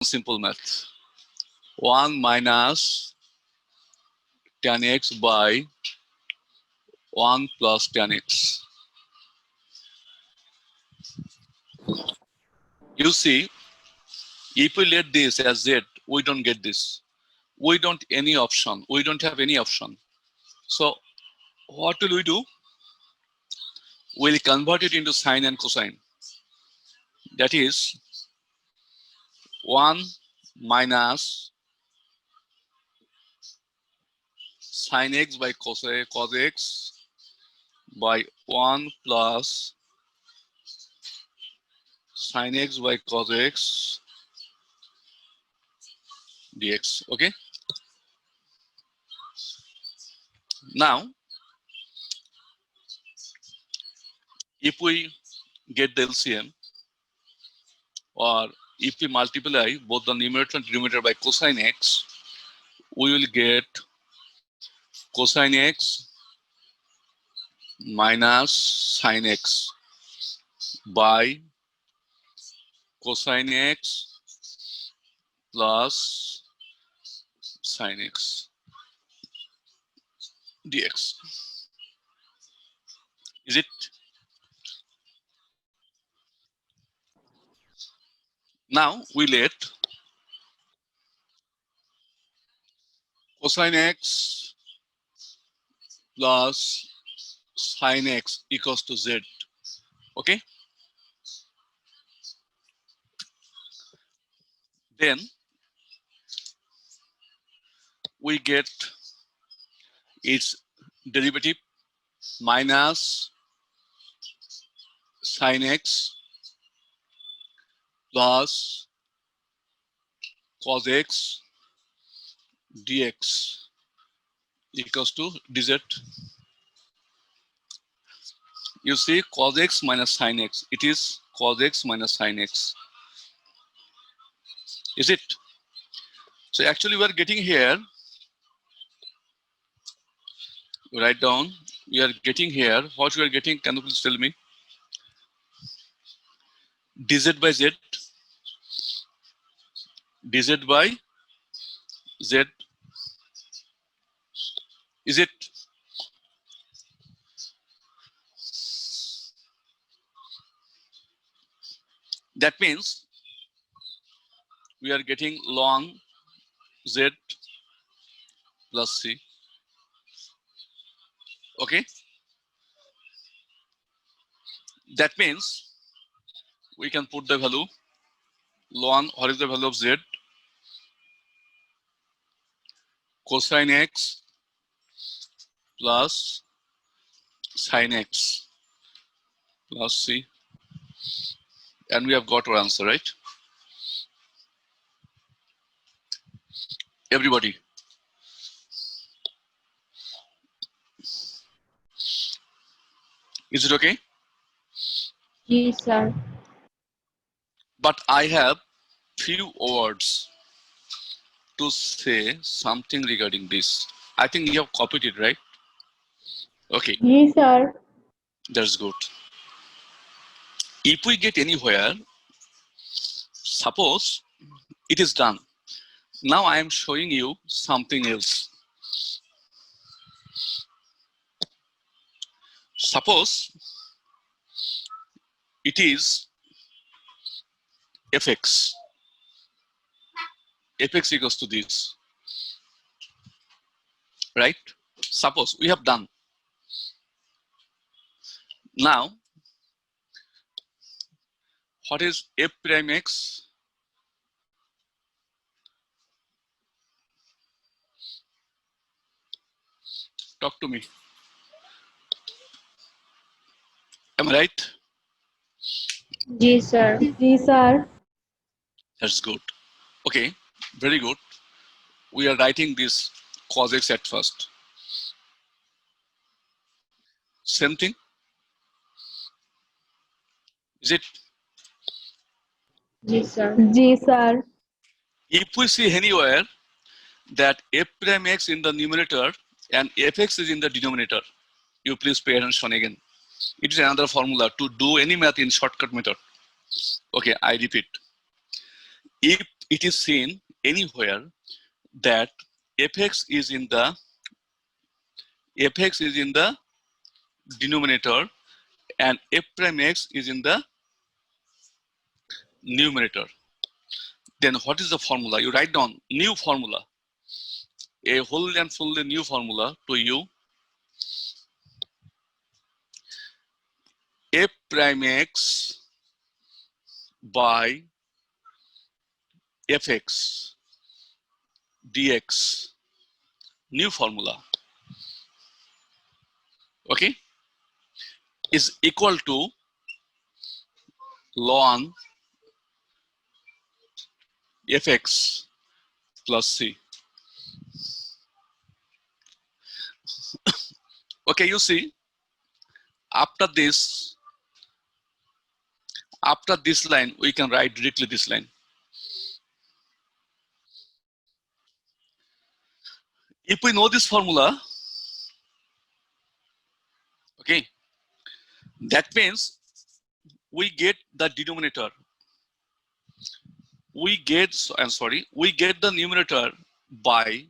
simple math. 1 minus tan x by 1 plus tan x. You see, if we let this as z, we don't get this. We don't any option. We don't have any option. So what will we do? We'll convert it into sine and cosine. That is 1 minus sine x by cos x by 1 plus sine x by cos x dx. Okay. Now, if we get the LCM, or if we multiply both the numerator and denominator by cosine x, we will get cosine x minus sine x by cosine x plus sine x dx. Is it? Now we let cosine x plus sine x equals to z. Okay. Then we get its derivative minus sine x plus cos x dx equals to dz. You see cos x minus sine x. It is cos x minus sine x. Is it? So actually we are getting here, write down, we are getting here, what we are getting, can you please tell me? dz by z, dz by z. Is it? That means we are getting ln z plus c. Okay. That means we can put the value ln, what is the value of z? Cosine x plus sine x plus c. And we have got our answer, right? Everybody. Is it okay? Yes, sir. But I have few words to say something regarding this. I think you have copied it, right? Okay, Yes, sir. that's good. If we get anywhere, suppose it is done. Now I am showing you something else. Suppose it is fx. Fx equals to this, right? Suppose we have done. Now, what is f prime x? Talk to me. Am I right? Yes, sir. Yes, sir. That's good. Okay, very good. We are writing this cos x at first. Same thing. Is it? Yes, sir. Yes, sir. If we see anywhere that f prime x in the numerator and fx is in the denominator, you please pay attention again. It is another formula to do any math in shortcut method. Okay, I repeat. If it is seen anywhere that fx is in the denominator and f prime x is in the numerator, then what is the formula? You write down new formula, a whole and fully new formula to you. F prime x by fx dx, new formula, okay, is equal to ln fx plus c. Okay, you see, after this line, we can write directly this line. If we know this formula, okay, that means we get the denominator. We get the numerator by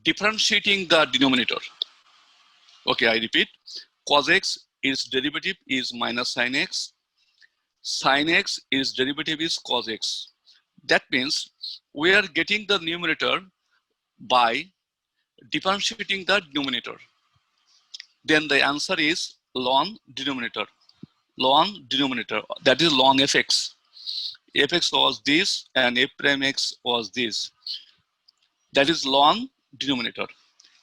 differentiating the denominator. Okay, I repeat, cos x its derivative is minus sin x. Sin x its derivative is cos x. That means we are getting the numerator by differentiating the denominator. Then the answer is ln denominator. Ln denominator, that is ln fx. Fx was this and f prime x was this. That is ln denominator.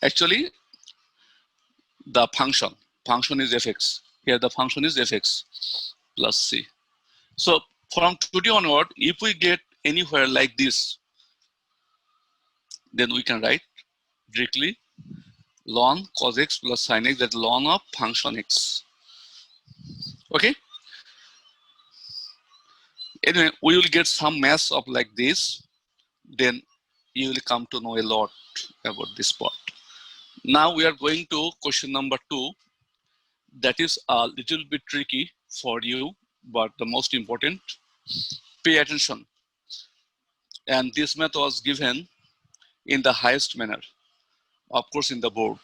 Actually, the function is fx. Here the function is fx plus c. So from today onward, if we get anywhere like this, then we can write directly ln cos x plus sin x, that ln of function x. Okay. Anyway, we will get some mass of like this. Then you will come to know a lot about this part. Now we are going to question number 2. That is a little bit tricky for you, but the most important. Pay attention. And this math was given in the highest manner, of course, in the board.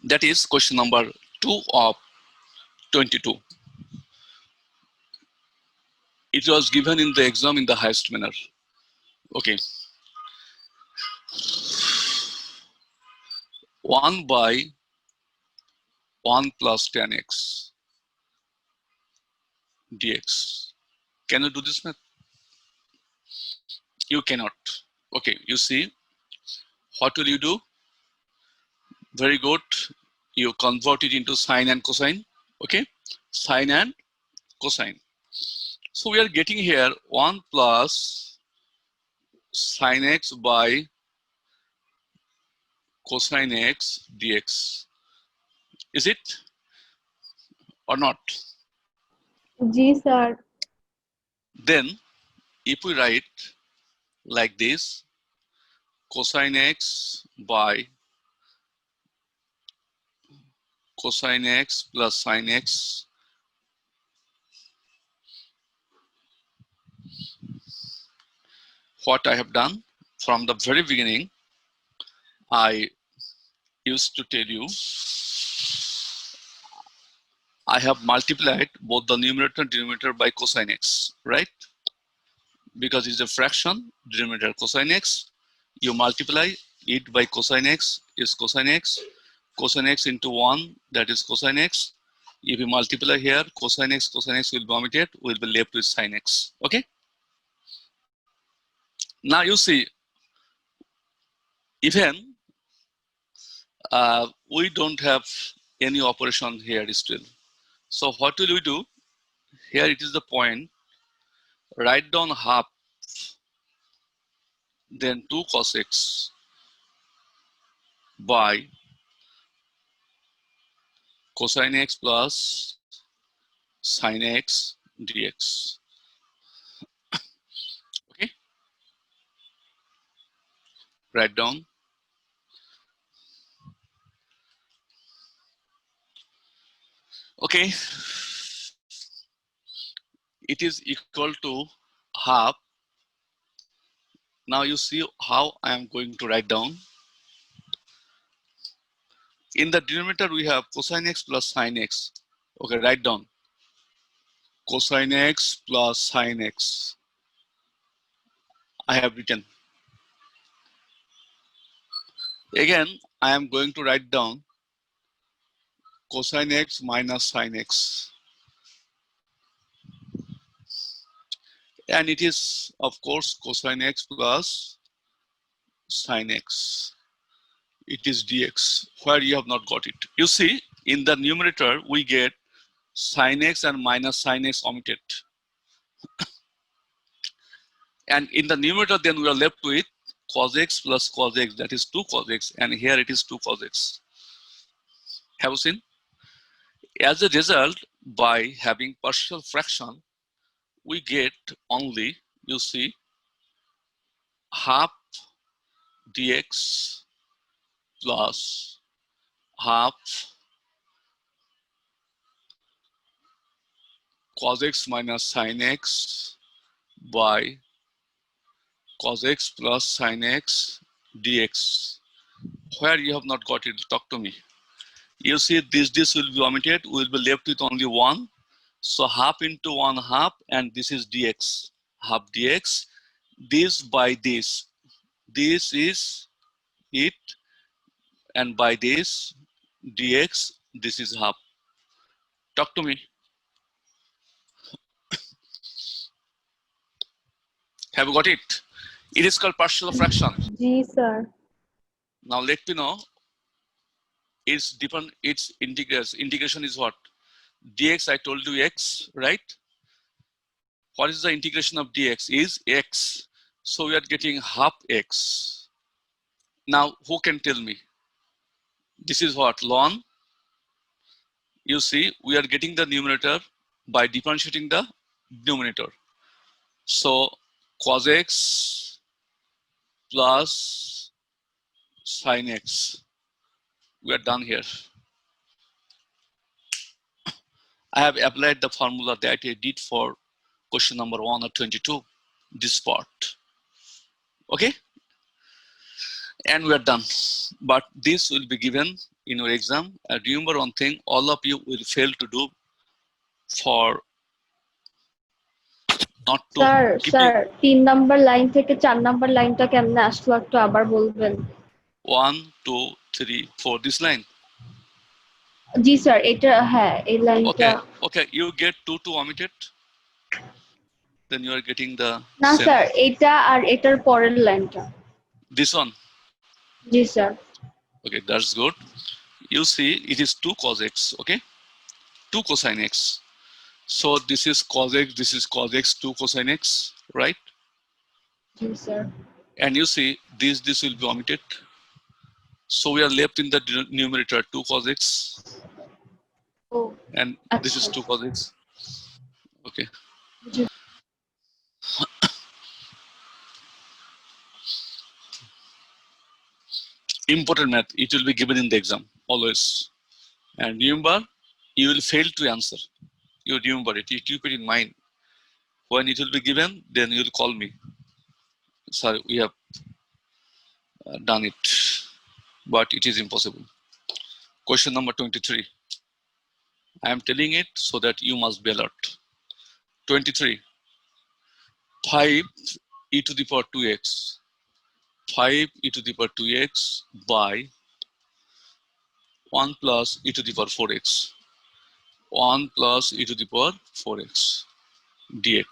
That is question number 2 of 22. It was given in the exam in the highest manner. Okay. 1 by 1 plus tan x dx. Can you do this math? You cannot. Okay, you see, what will you do? Very good. You convert it into sine and cosine. Okay, sine and cosine. So we are getting here 1 plus sine x by cosine x dx. Is it or not? Ji, sir. Then if we write like this, cosine x by cosine x plus sine x, what I have done from the very beginning, I used to tell you, I have multiplied both the numerator and denominator by cosine x, right? Because it's a fraction, denominator cosine x, you multiply it by cosine x is cosine x into 1, that is cosine x. If you multiply here, cosine x will be omitted, will be left with sin x, okay? Now you see, even we don't have any operation here still. So what will we do? Here it is the point, write down half, then 2 cos x by cosine x plus sin x dx. Okay, write down. Okay, it is equal to half Now you see how I am going to write down. In the denominator, we have cosine x plus sine x. Okay, write down cosine x plus sine x. I have written. Again, I am going to write down cosine x minus sine x. And it is, of course, cosine x plus sine x. It is dx, where you have not got it. You see, in the numerator, we get sine x and minus sine x omitted. And in the numerator, then we are left with cos x plus cos x, that is 2 cos x, and here it is 2 cos x. Have you seen? As a result, by having partial fraction, we get only, you see, half dx plus half cos x minus sine x by cos x plus sine x dx. Where you have not got it, talk to me. You see this will be omitted, we will be left with only 1. So half into 1 half, and this is dx, half dx. This by this is it, and by this dx, this is half. Talk to me. Have you got it? It is called partial fraction. G, sir. Now let me know its different, its integration. Integration is what? Dx, I told you x, right? What is the integration of dx? Is x. So we are getting half x. Now, who can tell me? This is what? Ln. You see, we are getting the numerator by differentiating the denominator. So cos x plus sin x. We are done here. I have applied the formula that I did for question number 1 or 22, this part. Okay? And we are done. But this will be given in your exam. And remember one thing, all of you will fail to do for not to keep sir 3 number line থেকে 4 number লাইনটা কেমনে আসলো একটু আবার বলবেন? 1, 2, 3, 4, this line. G sir, এটা হ্যাঁ এই লাইনটা। Okay, you get 2 to omitted. Then you are getting the না same. স্যার, এটা আর এটার পরের লাইনটা। This one. G sir. Okay, that's good. You see, it is 2 cos x, okay? 2 cosine x. So this is cos x, this is cos x, 2 cosine x, right? G sir. And you see, this will be omitted. So we are left in the numerator 2 cos x. Oh, And this is 2 cos x. Okay. Important math, it will be given in the exam, always. And remember, you will fail to answer. You remember it, you keep it in mind. When it will be given, then you will call me. Sorry, we have done it, but it is impossible. Question number 23. I am telling it so that you must be alert. 23. 5 e to the power 2x. 5 e to the power 2x by 1 plus e to the power 4x. 1 plus e to the power 4x dx.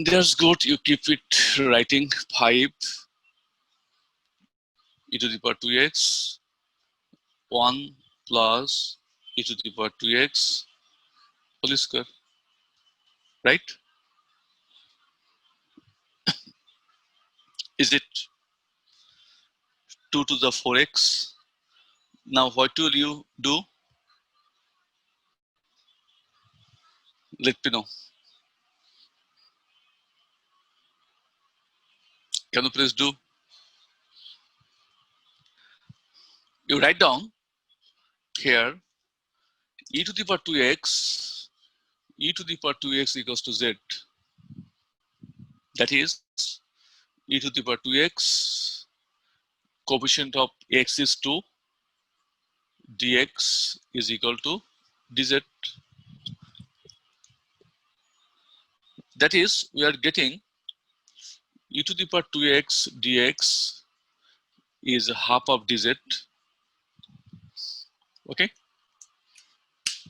That's good. You keep it writing 5 e to the power 2x, 1 plus e to the power 2x whole square, right? Is it 2 to the 4x? Now what will you do? Let me know. Can you please do? You write down here e to the power 2x, e to the power 2x equals to z. That is e to the power 2x, coefficient of x is 2, dx is equal to dz. That is, we are getting e to the power 2x dx is half of dz. Okay,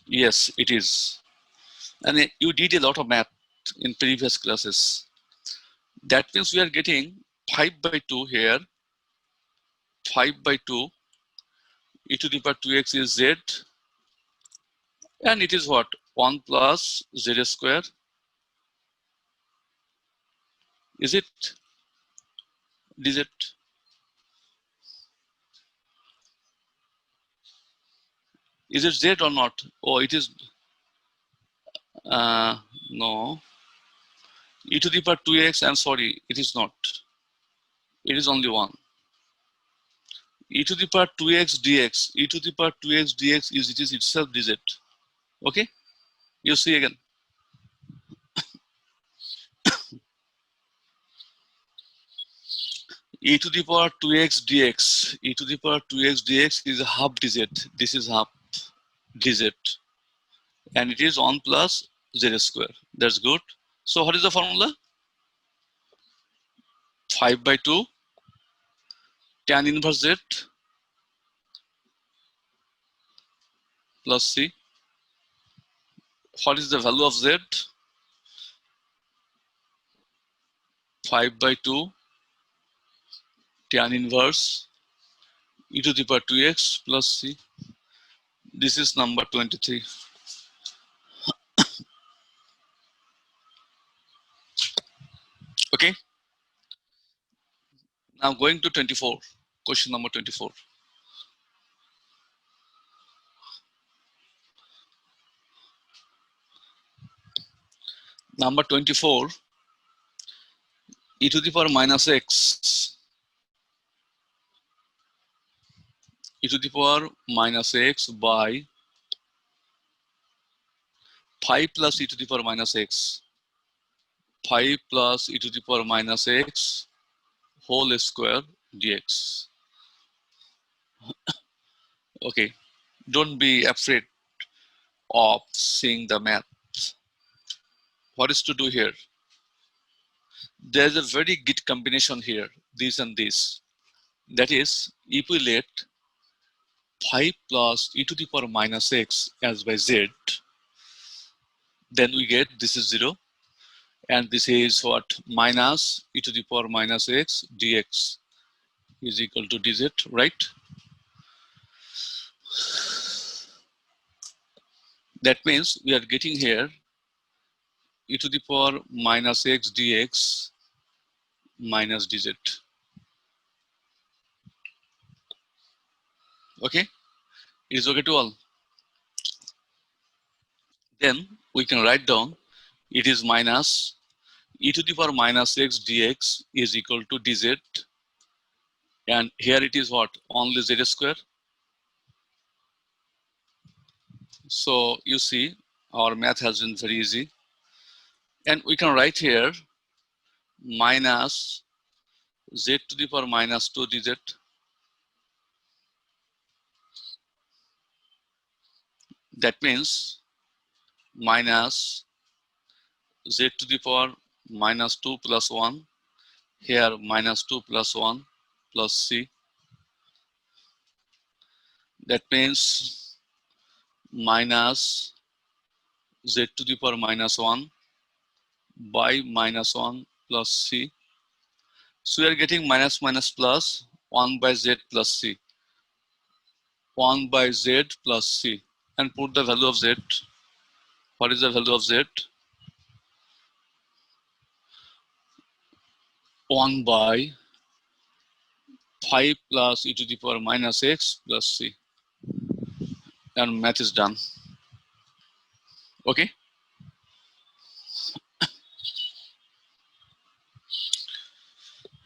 yes, it is. And you did a lot of math in previous classes. That means we are getting 5 by 2 here. 5 by 2 e to the power 2x is z, and it is what? 1 plus z square. Is it dz? Is it z or not? Oh, it is. No. E to the power 2x, I'm sorry, it is not. It is only 1. E to the power 2x dx. E to the power 2x dx is it is itself dz. Okay? You see again. E to the power 2x dx. E to the power 2x dx is half dz. This is half dz. And it is 1 plus z square. That's good. So what is the formula? 5 by 2 tan inverse z plus c. What is the value of z? 5 by 2 tan inverse e to the power 2x plus c. This is number 23. Okay. Now going to 24. Question number 24. Number 24. E to the power minus x. E to the power minus x by 5 plus e to the power minus x. 5 plus e to the power minus x whole square dx. Okay. Don't be afraid of seeing the math. What is to do here? There's a very good combination here, this and this. That is, if we let 5 plus e to the power minus x as by z, then we get this is 0. And this is what? Minus e to the power minus x dx is equal to dz, right? That means we are getting here e to the power minus x dx minus dz. Okay, it is okay to all. Then we can write down it is minus e to the power minus x dx is equal to dz. And here it is what? Only z square. So you see, our math has been very easy. And we can write here minus z to the power minus 2 dz. That means minus z to the power minus 2 plus 1. Here minus 2 plus 1 plus c. That means minus z to the power minus 1 by minus 1 plus c. So we are getting minus minus plus 1 by z plus c. 1 by z plus c. And put the value of z. What is the value of z? 1 by 5 plus e to the power minus x plus c. And math is done. Okay.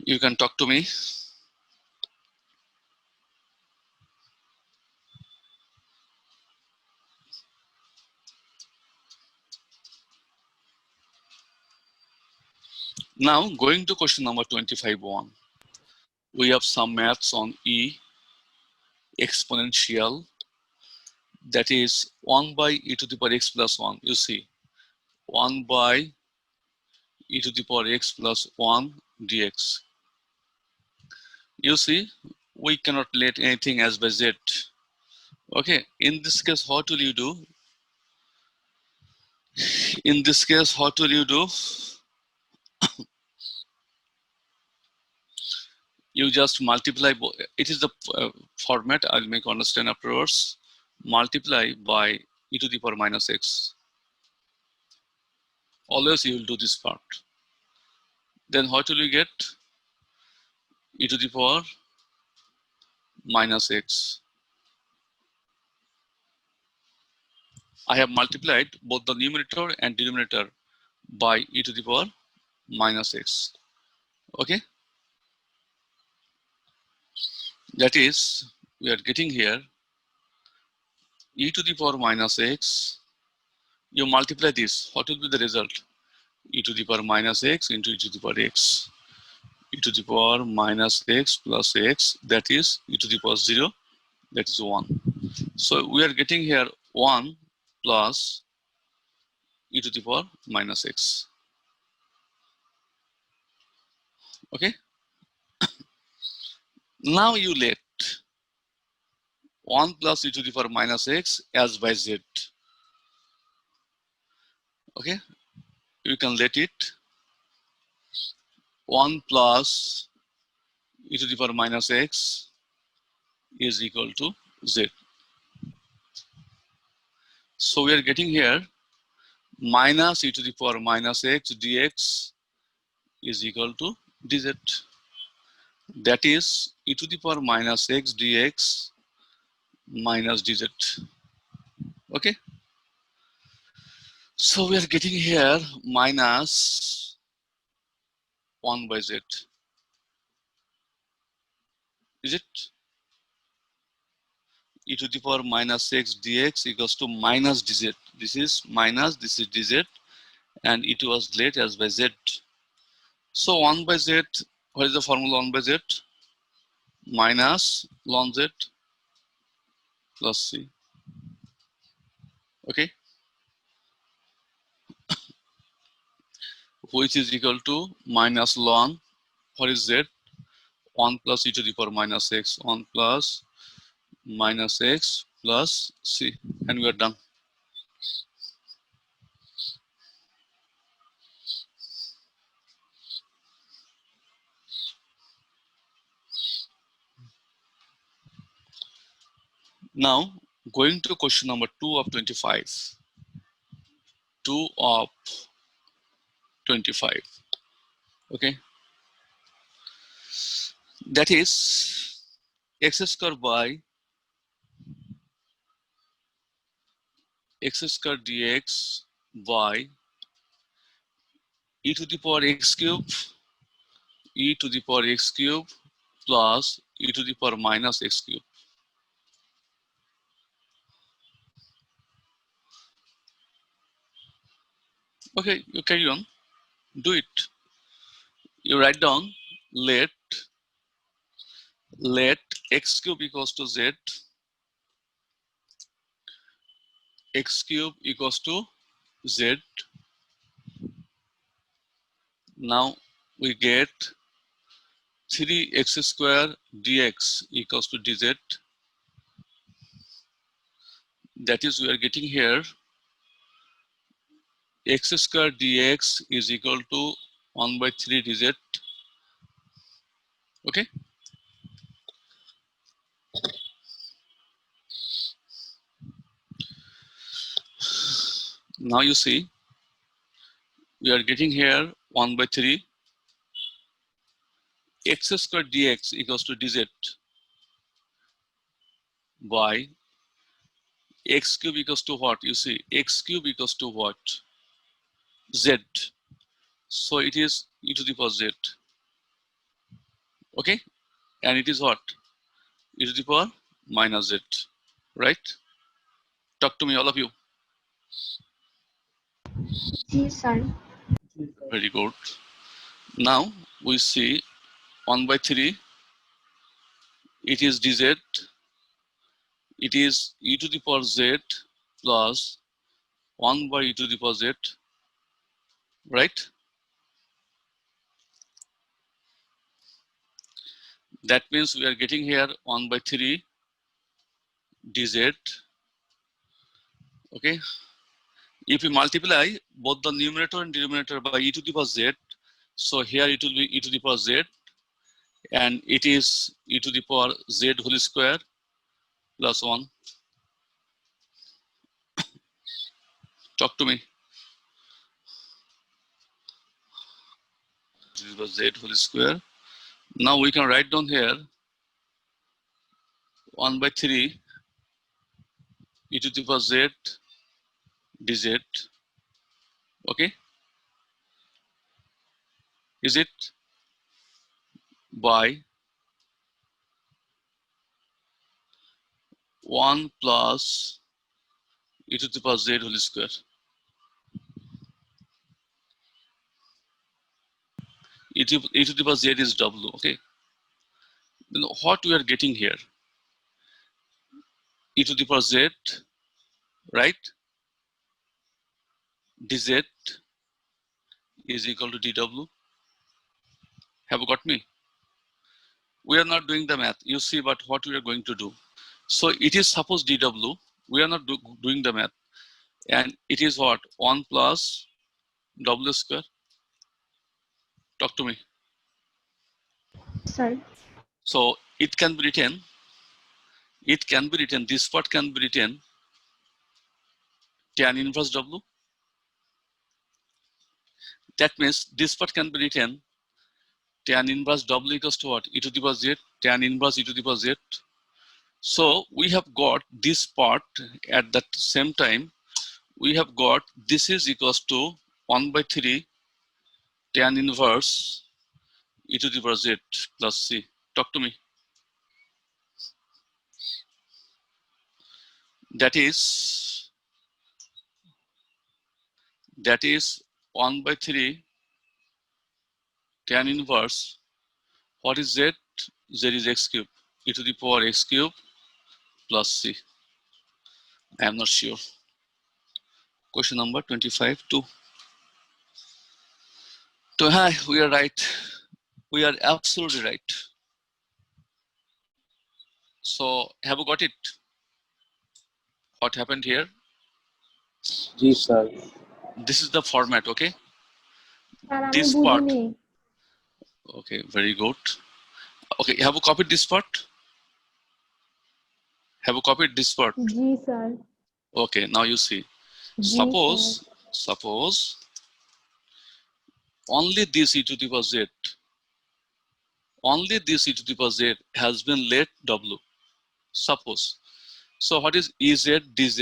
You can talk to me. Now going to question number 25.1. We have some maths on E exponential, that is 1 by e to the power x plus 1. You see 1 by e to the power x plus 1 dx. You see we cannot let anything as by z. Okay, in this case what will you do? In this case what will you do? You just multiply, it is the format I'll make understand afterwards. Multiply by e to the power minus x. Always you will do this part. Then what will you get? E to the power minus x. I have multiplied both the numerator and denominator by e to the power minus x. Okay, that is we are getting here e to the power minus x. You multiply this, what will be the result? E to the power minus x into e to the power x. E to the power minus x plus x, that is e to the power 0, that is 1. So we are getting here 1 plus e to the power minus x. Okay, now you let 1 plus e to the power minus x as by z. Okay, you can let it 1 plus e to the power minus x is equal to z. So we are getting here minus e to the power minus x dx is equal to dz. That is e to the power minus x dx minus dz. Okay, so we are getting here minus 1 by z. Is it? E to the power minus x dx equals to minus dz. This is minus, this is dz, and it was let as by z. So 1 by z, what is the formula 1 by z? Minus ln z plus c. Okay, which is equal to minus ln, what is z? 1 plus e to the power minus x, 1 plus minus x plus c, and we are done. Now going to question number 2 of 25. 2 of 25. Okay, that is x square by x square dx by e to the power x cube, e to the power x cube plus e to the power minus x cube. Okay, you carry on, do it. You write down let x cube equals to z, x cube equals to z. Now we get 3x square dx equals to dz. That is we are getting here x square dx is equal to 1 by 3 dz. Okay, now you see we are getting here 1 by 3 x square dx equals to dz by x cube equals to what? You see x cube equals to what? Z. So it is e to the power z. Okay, and it is what? E to the power minus z. Right? Talk to me, all of you. Yes, sir. Very good. Now we see 1 by 3, it is dz, it is e to the power z plus 1 by e to the power z, right? That means we are getting here 1 by 3 dz, okay? If we multiply both the numerator and denominator by e to the power z, so here it will be e to the power z, and it is e to the power z whole square plus 1. Talk to me. This was z whole square. Now we can write down here 1 by 3 e to the power z dz. Okay, is it by 1 plus e to the power z whole square. E to the power z is w. Okay, then what we are getting here? E to the power z, right? Dz is equal to dw. Have you got me? We are not doing the math. You see, but what we are going to do. So it is suppose dw. We are not doing the math, and it is what 1 plus w square. Talk to me. Sir. So it can be written. It can be written. This part can be written tan inverse w. That means this part can be written tan inverse w equals to what? E to the power z, tan inverse e to the power z. So we have got this part at that same time. We have got this is equals to 1 by 3 tan inverse e to the power z plus c. Talk to me. That is 1 by 3 tan inverse. What is z? Z is x cube. E to the power x cube plus c. I am not sure. Question number 25 2. So hi, we are right. We are absolutely right. So have you got it? What happened here? Yes, sir. This is the format, okay? Sir আমি This part. বুঝিনি। Okay, very good. Okay, have you copied this part? Have you copied this part? G sir. Okay, now you see. G Suppose only this e to the power z, only this e to the power z has been let w. Suppose. So what is ez dz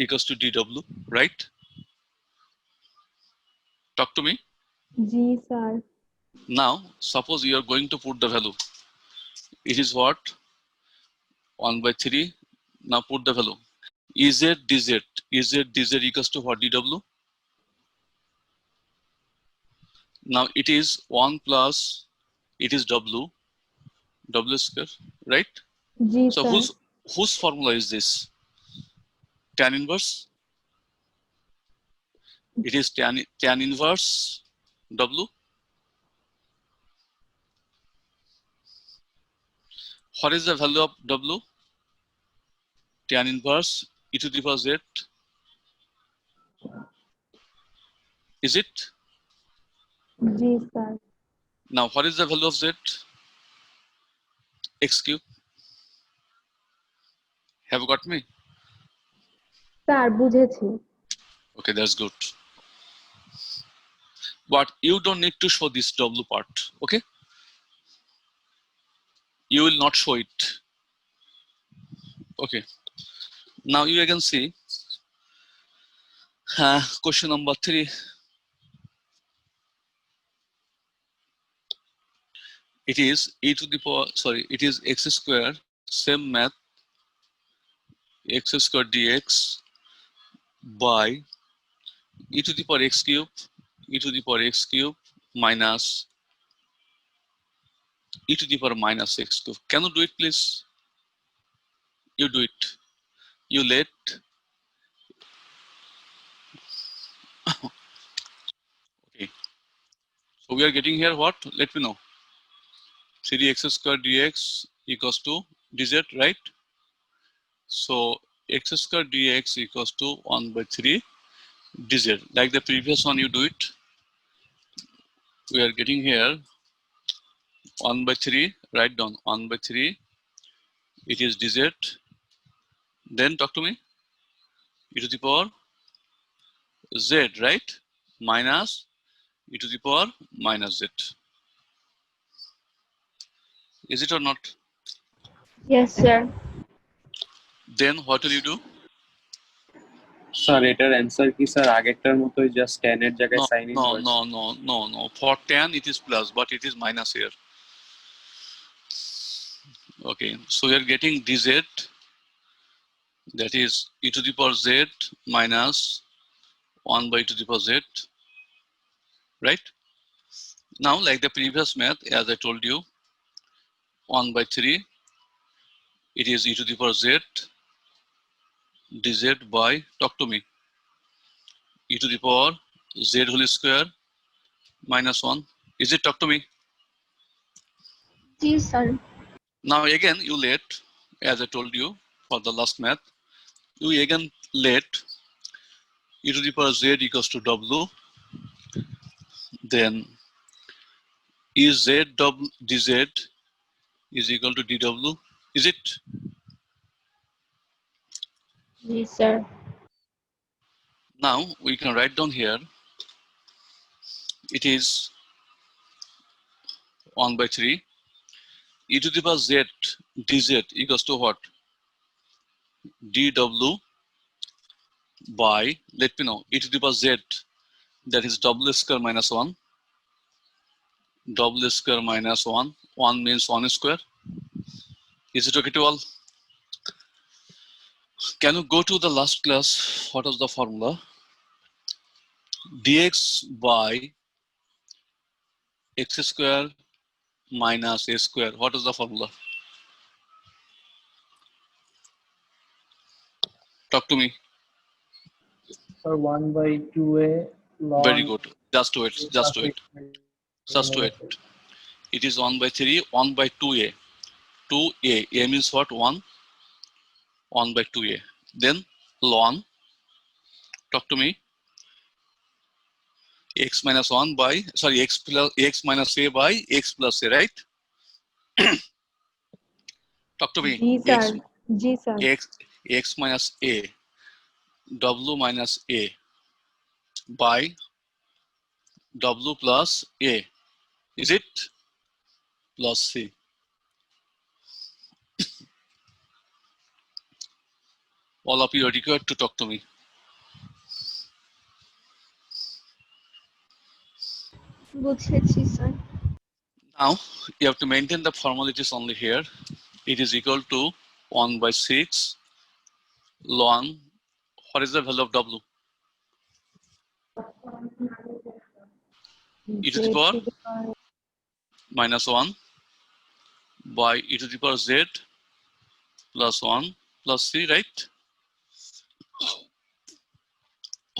equals to dw, right? Talk to me. G sir. Now, suppose you are going to put the value. It is what? 1 by 3. Now put the value. Ez dz equals to what? dw. Now it is 1 plus, it is w square, right? G So sir. whose formula is this? Tan inverse. It is tan inverse w. What is the value of w? Tan inverse e to the power z. Is it? G sir. Now what is the value of z? X cube. Have you got me? Sir বুঝেছি। Okay, that's good. But you don't need to show this w part, okay? You will not show it. Okay. Now you can see question number 3. It is e to the power, sorry, it is x square, same math, x square dx by e to the power x cube, e to the power x cube minus e to the power minus x cube. Can you do it, please? You do it. You let okay. So we are getting here what? Let me know. 3x square dx equals to dz, right? So x square dx equals to 1 by 3 dz. Like the previous one, you do it. We are getting here 1 by 3. Write down 1 by 3. It is dz. Then talk to me. E to the power z, right? Minus e to the power minus z. Is it or not? Yes, sir. Then what will you do? Sir এটার answer কি sir আগেরটার মতোই just 10 এর জায়গায় No, sine no, inverse? no, no, no, no. For 10 it is plus, but it is minus here. Okay, so we are getting dz, that is e to the power z minus 1 by e to the power z, right? Now, like the previous math, as I told you, 1 by 3, it is e to the power z dz by, talk to me, e to the power z whole square minus 1. Is it, talk to me? Yes, sir. Now again, you let, as I told you for the last math, you again let e to the power z equals to w, then is z w dz is equal to dw. Is it? Yes, sir. Now we can write down here, it is 1 by 3 e to the power z dz equals to what? dw by, let me know, e to the power z, that is w square minus 1, w square minus 1, 1 means 1 square. Is it okay to all? Can you go to the last class? What was the formula? Dx by x square minus a square. What is the formula? Talk to me. Or 1 by 2a Very log good. Just do it. Just do it. Just do it. It is 1 by 3, 1 by 2a. 2a. A means what? 1. 1 by 2a. Then ln. Talk to me. X minus 1 by, sorry, x plus x minus a by x plus a, right? Talk to me. जी X, sir. जी sir. x minus a, w minus a by w plus a. Is it? Plus c. All of you are required to talk to me. বুঝেছি sir. Now, you have to maintain the formalities only here. It is equal to 1 by 6 ln, what is the value of w? E to the power minus 1 by e to the power z plus 1 plus c, right?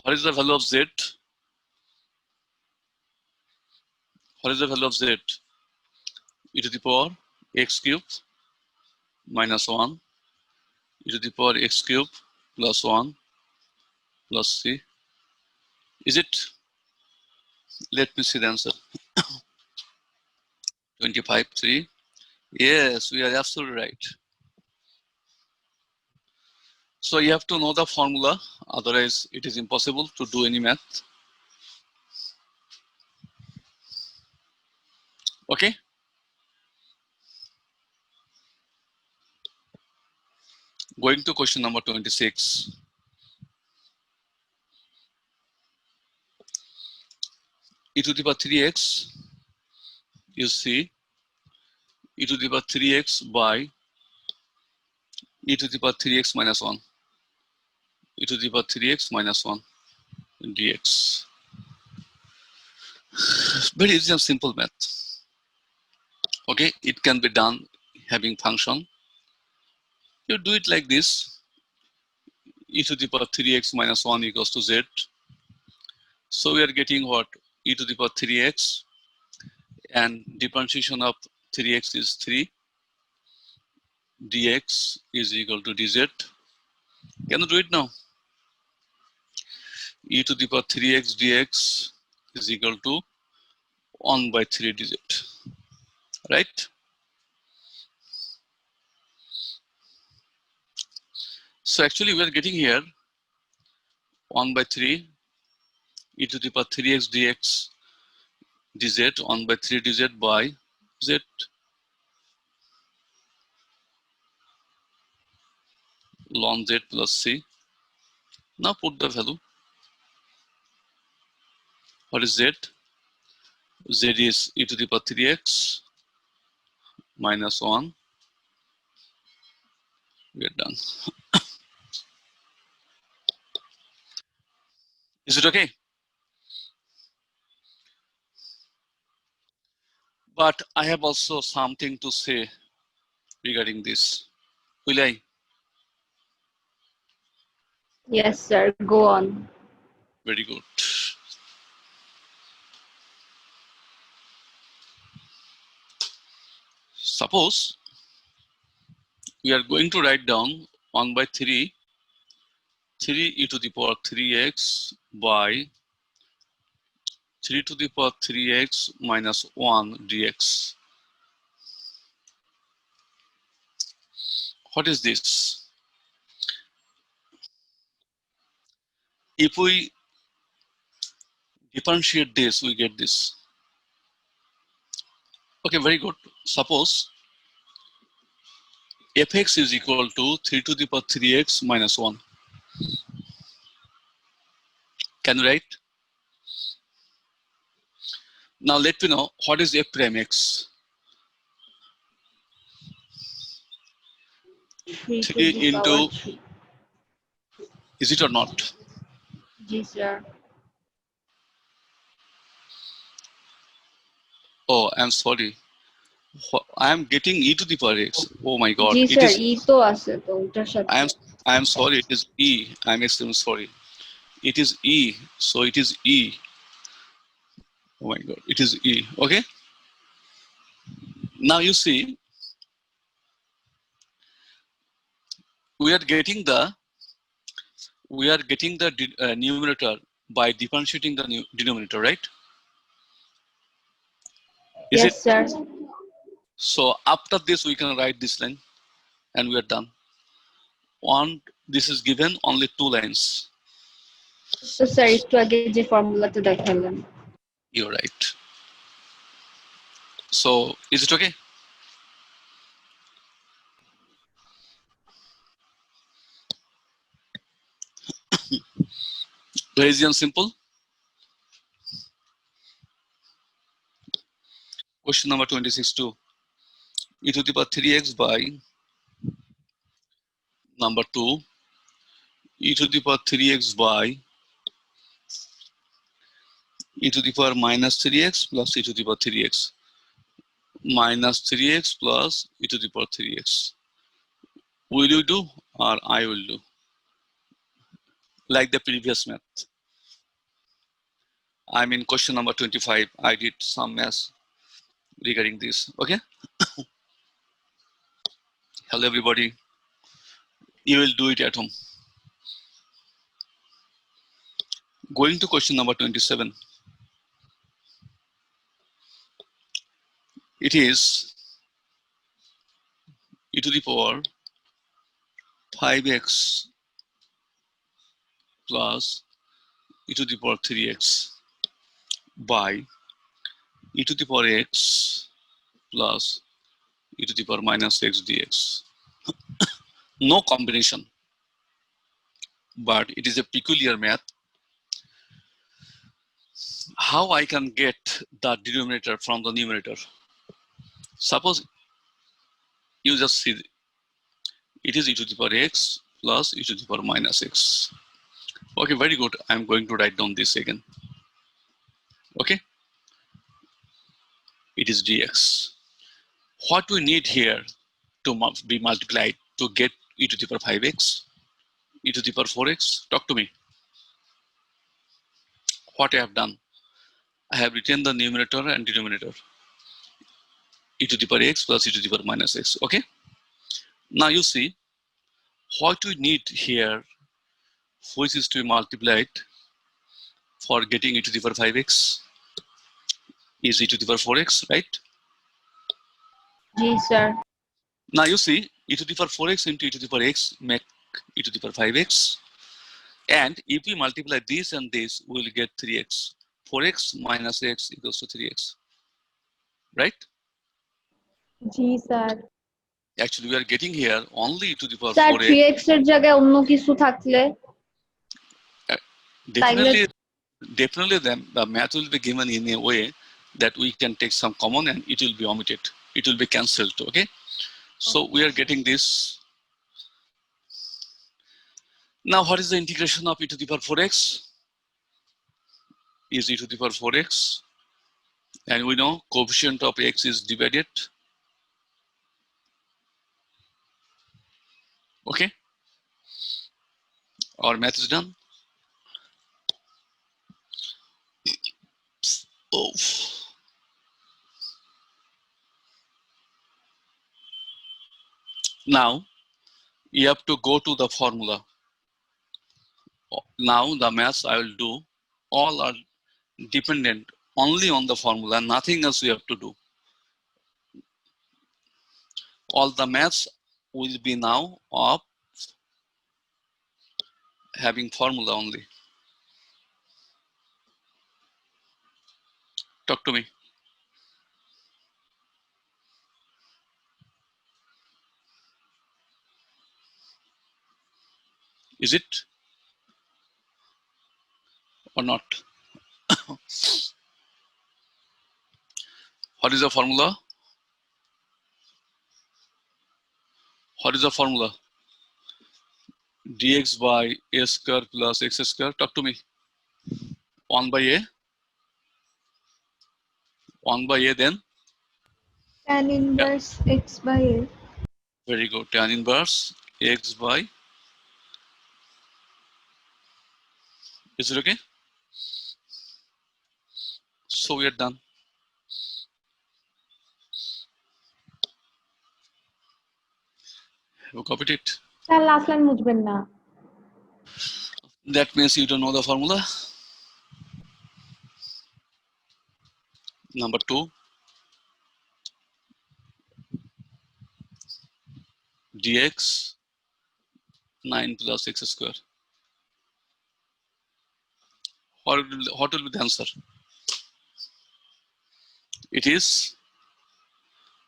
What is the value of z? What is the value of z? E to the power x cube minus 1 e to the power x cube plus 1 plus c. Is it? Let me see the answer. 25, 3. Yes, we are absolutely right. So you have to know the formula, otherwise it is impossible to do any math. Okay? Going to question number 26. E to the power 3x, you see, e to the power 3x by e to the power 3x minus 1. E to the power 3x minus 1 dx. Very easy and simple math. Okay, it can be done having function. You do it like this: e to the power 3x minus 1 equals to z. So we are getting what? E to the power 3x, and differentiation of 3x is 3. Dx is equal to dz. Can you do it now? E to the power 3x dx is equal to 1 by 3 dz. Right? So actually we are getting here 1 by 3 e to the power 3x dx dz, 1 by 3 dz by z. Ln z plus c. Now put the value. What is z? Z is e to the power 3x minus 1. We are done. Is it okay? But I have also something to say regarding this. Will I? Yes, sir. Go on. Very good. Suppose we are going to write down 1 by 3 e to the power 3x by 3 to the power 3x minus 1 dx. What is this? If we differentiate this, we get this. Okay, very good. Suppose fx is equal to 3 to the power 3x minus 1. Can you write? Now let me know what is f prime x. 3 to 3 the into, power 3. is it or not? Yes, sir. Oh, I'm sorry. I am getting e to the power x. Oh my god. G It sir is, ই তো আছে তো ওটার সাথে I am sorry, it is e. I'm extremely sorry. It is e. So it is e. Oh my god, it is e. Okay. Now you see, we are getting the numerator by differentiating the denominator, right? Is yes it? sir. So after this, we can write this line, and we are done. This is given only 2 lines. তো sir একটু আগে যে ফর্মুলাটা দেখালেন You're right. So is it okay? Very easy and simple. Question number 26 e to the power 3x by number 2 e to the power 3x by e to the power minus 3x plus e to the power 3x minus 3x plus e to the power 3x. Will you do or I will do? Like the previous math. I'm in question number 25. I did some math regarding this. Okay. Hello everybody. You will do it at home. Going to question number 27. It is e to the power 5x plus e to the power 3x by e to the power x plus e to the power minus x dx. No combination, but it is a peculiar math. How I can get the denominator from the numerator? Suppose you just see it is e to the power x plus e to the power minus x. Okay, very good. I'm going to write down this again. Okay, It is dx. What we need here to be multiplied to get e to the power 5x, e to the power 4x. Talk to me. What I have done, I have written the numerator and denominator. E to the power x plus e to the power minus x. Okay. Now you see what we need here, which is to be multiplied for getting e to the power 5x, is e to the power 4x, right? Ji sir. Now you see e to the power 4x into e to the power x make e to the power 5x. And if we multiply this and this, we will get 3x. 4x minus x equals to 3x. Right? Ji sir. Actually, we are getting here only e to the power sir 4x. 3x এর জায়গায় অন্য কিছু থাকলে Definitely then the math will be given in a way that we can take some common and it will be omitted. It will be cancelled. Okay. So we are getting this. Now what is the integration of e to the power 4x? Is e to the power 4x. And we know coefficient of x is divided. Okay. Our math is done. Oh. Now you have to go to the formula. Now the maths I will do all are dependent only on the formula, nothing else we have to do. All the maths will be now of having formula only. Talk to me. Is it or not? What is the formula? What is the formula? Dx by a square plus x square. Talk to me. 1 by a. 1 by a then? tan inverse x by a. Very good. Tan inverse x by. Is it okay? So we are done. Have you copied it? Sir last line মুছবেন না। That means you don't know the formula. Number 2. Dx 9 plus x square. What will be the answer? It is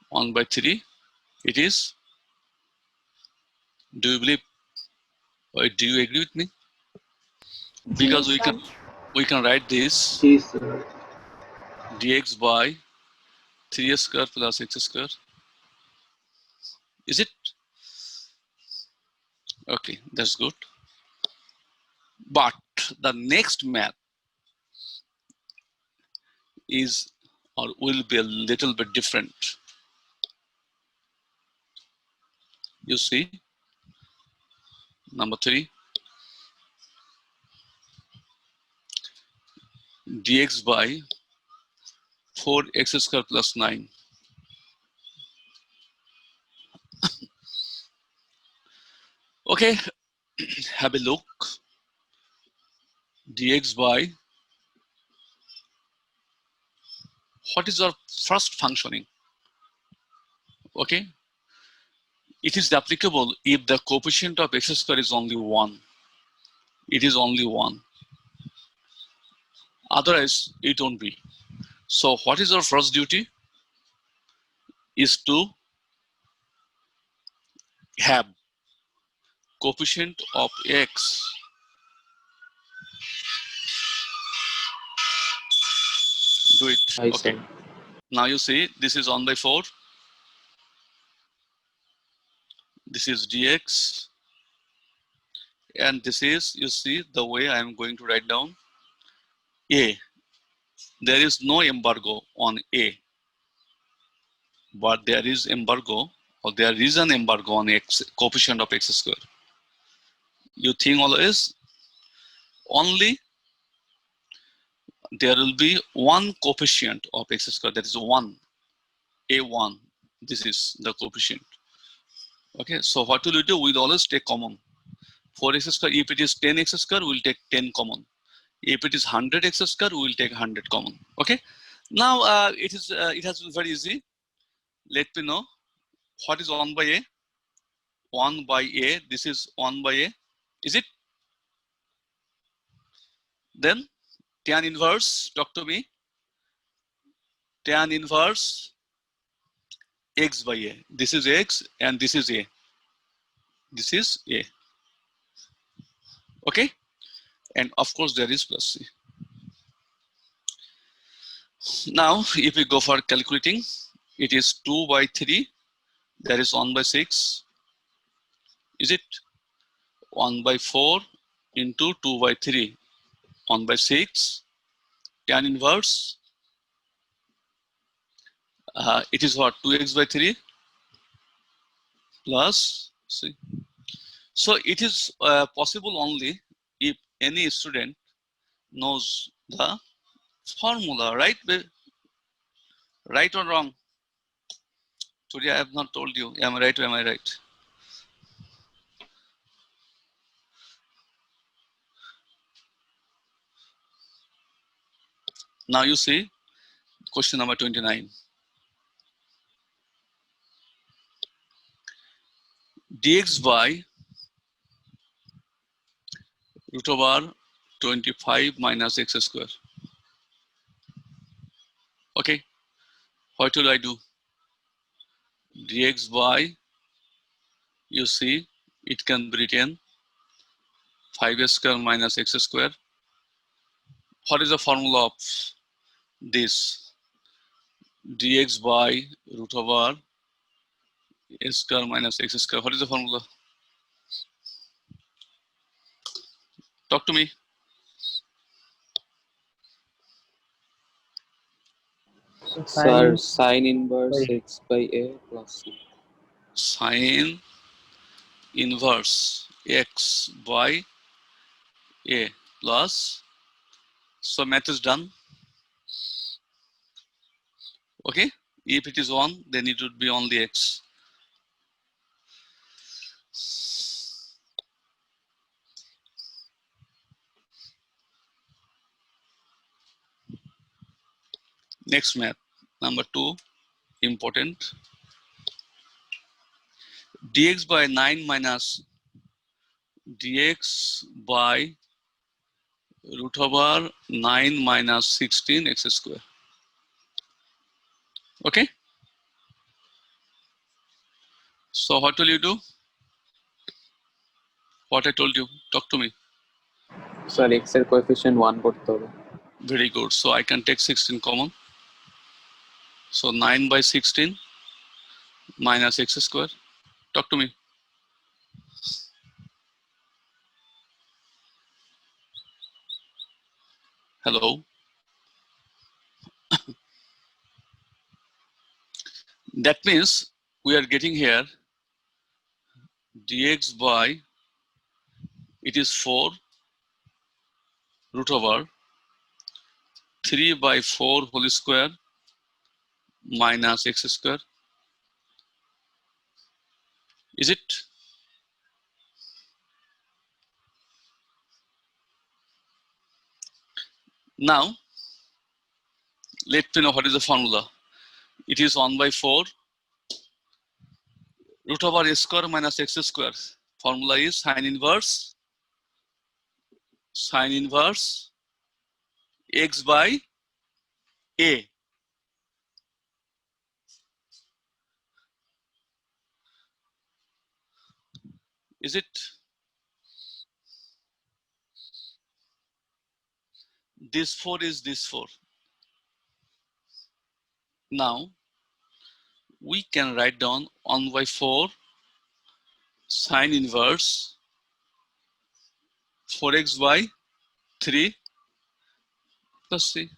1 by 3. It is. Do you believe? Or do you agree with me? Because we can write this Yes, sir. dx by 3 square plus x square. Is it? Okay, that's good. But the next math is or will be a little bit different. You see, number 3, dx by 4x square plus 9. Okay, have a look. Dx by, what is our first functioning? Okay, it is applicable if the coefficient of x square is only 1. It is only 1. Otherwise, it won't be. So what is our first duty? Is to have coefficient of x do it. Hi, Okay. sir. Now you see this is 1 by 4. This is dx. And this is, you see the way I am going to write down A. There is no embargo on A. but there is embargo, or there is an embargo on x coefficient of x square. You think always only there will be one coefficient of x square, that is 1, a1. This is the coefficient. Okay, so what will we do? We'll always take common. For x square, if it is 10x square, we'll take 10 common. If it is 100x square, we will take 100 common. Okay. Now it has been very easy. Let me know what is 1 by a. 1 by a. This is 1 by a. Is it? Then tan inverse. Talk to me. Tan inverse x by a. This is x and this is a. This is a. Okay. And of course there is plus c. Now if we go for calculating, it is 2 by 3. That is 1 by 6. Is it? 1 by 4 into 2 by 3. 1 by 6. Tan inverse. It is what? 2x by 3 plus c. So it is possible only if any student knows the formula, right? Right or wrong? Today I have not told you. Am I right or am I right? Now you see question number 29. Dx by root over 25 minus x square. Okay, what will I do? Dx by, you see, it can be written 5 square minus x square. What is the formula of this? Dx by root over x square minus x square. What is the formula? Talk to me. So Sir, sine sine inverse by x by a plus c. Sine inverse x by a plus. So math is done. Okay. If it is 1, then it would be only x. Next math, number 2, important. Dx by 9 minus dx by root over 9 minus 16 x square. Okay. So what will you do? What I told you. Talk to me. Sir, x এর coefficient 1 করতে হবে। Very good. So I can take 16 common. So 9 by 16 minus x square. Talk to me. Hello. That means we are getting here dx by, it is 4 root over 3 by 4 whole square minus x square. Is it? Now, let me know what is the formula. It is 1 by 4 root over a square minus x square. Formula is sine inverse x by a. Is it? This 4 is this 4. Now, we can write down 1 by 4 sine inverse 4x by 3 plus c.